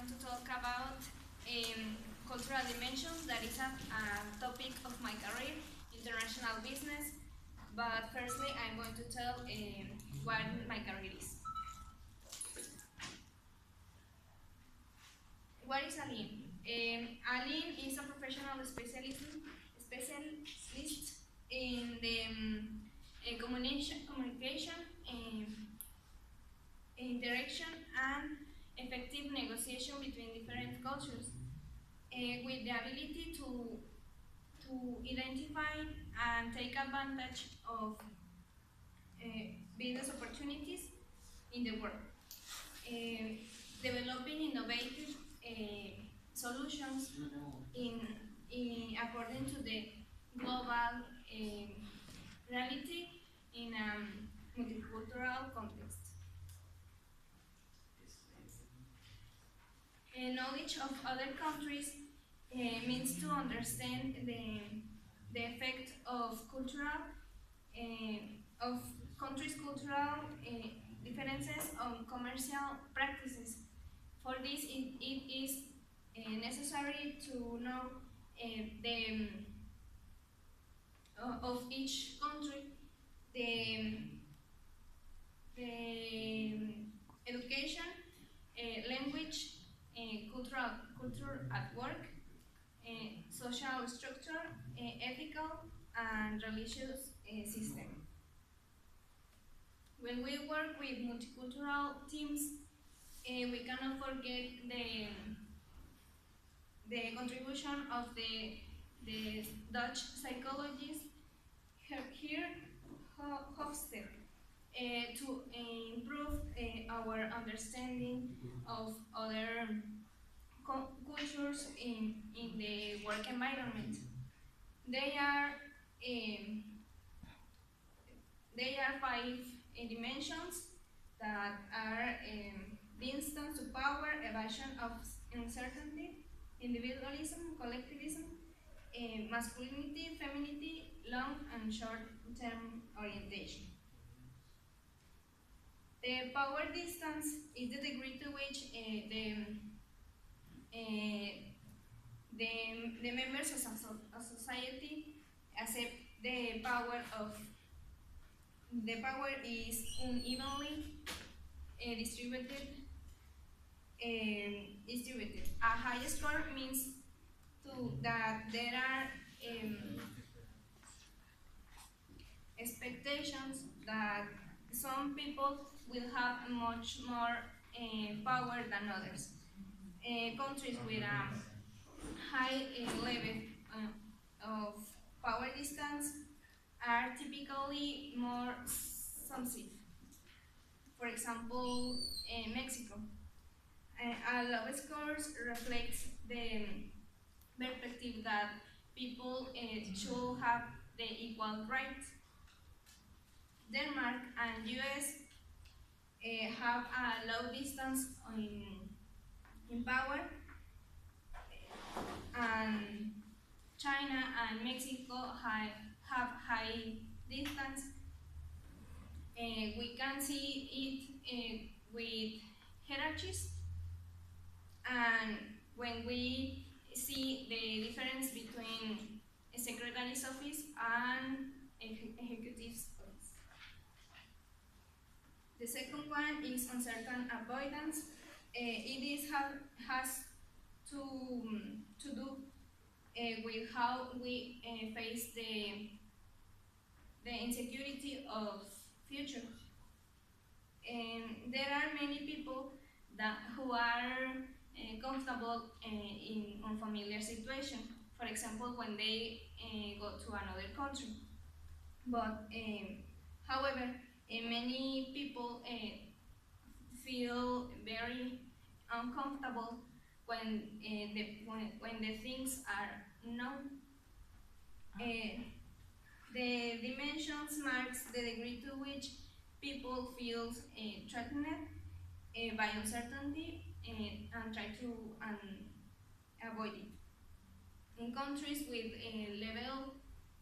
going to talk about cultural dimensions. That is a topic of my career, international business. But firstly, I'm going to tell what my career is. What is a lean? A lean is a professional specialist in the communication, interaction, and effective negotiation between different cultures, with the ability to identify and take advantage of business opportunities in the world, developing innovative solutions according to the global reality in a multicultural context. Knowledge of other countries means to understand the effect of countries' cultural differences on commercial practices. For this, it is necessary to know the of each country the education, language, culture at work, social structure, ethical and religious system. When we work with multicultural teams, we cannot forget the contribution of the Dutch psychologist here Hofstede to improve our understanding of other cultures in the work environment. They are five dimensions that are distance to power, evasion of uncertainty, individualism, collectivism, masculinity, femininity, long and short-term orientation. The power distance is the degree to which the members of a society accept the power of the power is unevenly distributed. A high score means that there are expectations that some people will have much more power than others. Countries with a high level of power distance are typically more submissive. For example, Mexico. A low scores reflects the perspective that people should have the equal rights. Denmark and US have a low distance in power, and China and Mexico have high distance. We can see it with hierarchies, and when we see the difference between a secretary's office and executive's office. The second one is uncertain avoidance. Has to do with how we face the insecurity of future. There are many people who are comfortable in unfamiliar situation. For example, when they go to another country. But however, many people feel very uncomfortable when the things are known. The dimensions marks the degree to which people feel threatened by uncertainty and try to avoid it. In countries with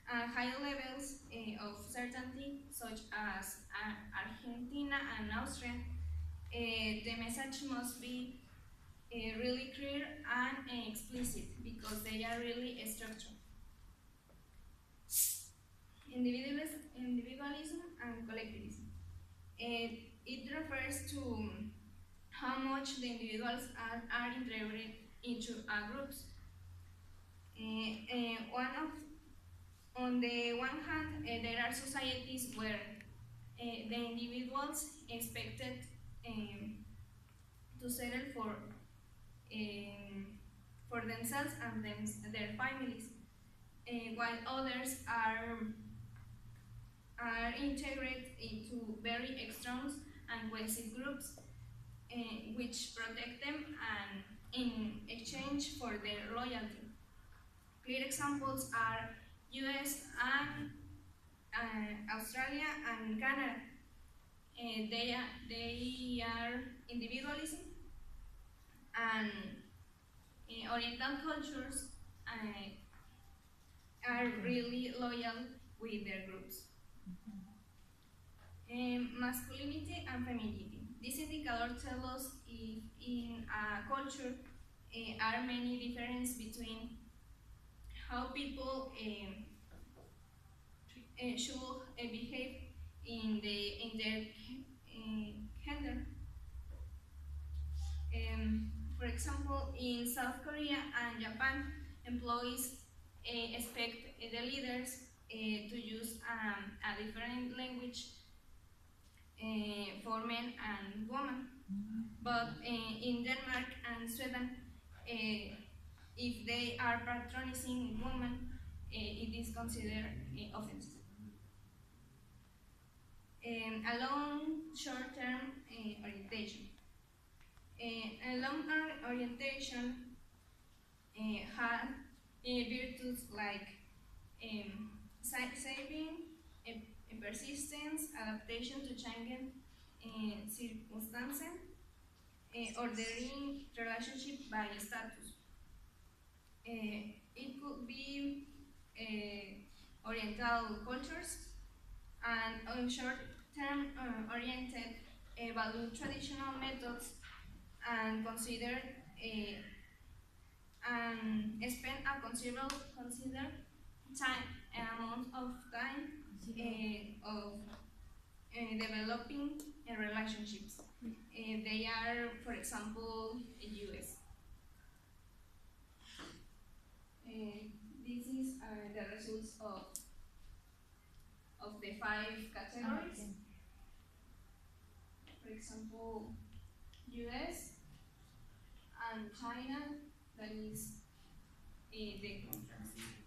higher levels of certainty, such as Argentina and Austria, the message must be really clear and explicit because they are really structured. Individualism and collectivism. It refers to how much the individuals are integrated into groups. On the one hand, there are societies where the individuals expected um, to settle for themselves and their families, while others are integrated into very strong and cohesive groups, which protect them and in exchange for their loyalty. Clear examples are US and Australia and Canada. They are individualism, and Oriental cultures are really loyal with their groups. Masculinity and femininity. This indicator tells us if in a culture are many differences between how people should behave in their gender. For example, in South Korea and Japan, employees expect the leaders to use a different language for men and women. But in Denmark and Sweden, if they are patronizing women, it is considered offense. A long short-term orientation. A long-term orientation has virtues like saving, persistence, adaptation to changing circumstances, ordering relationship by status. It could be Oriental cultures and short-term oriented value traditional methods and consider and spend a considerable time amount of time of developing relationships. They are, for example, US. This is the results of the 5 categories. Okay. For example, US and China, that is the contrast.